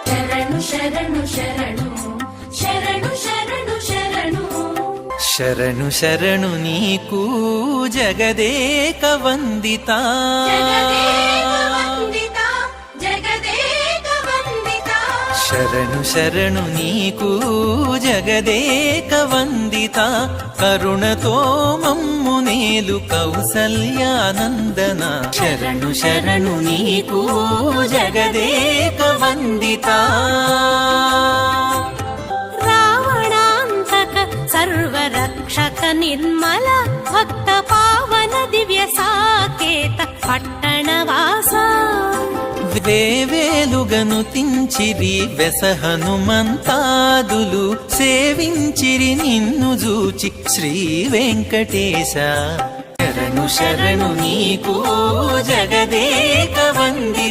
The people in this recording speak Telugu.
శరణు శరణు శరణు శరణు శరణు శరణు శరణు శరణు నీకు జగదేక వందిత శరణు శరణు నీకు జగదేక వందిత కరుణతో మమ్ము నేలు కౌసల్యానందన శరణు శరణు నీకు జగదేక వందిత రావణాంతక సర్వరక్షక నిర్మల భక్త పావన దివ్య సాకేత పట్టణవాస వేవేలుగను తించిరి వెస హనుమంతాదులు సేవించిరి నిన్ను జూచి శ్రీ వెంకటేశ శరణు శరణు నీకు జగదేక వంది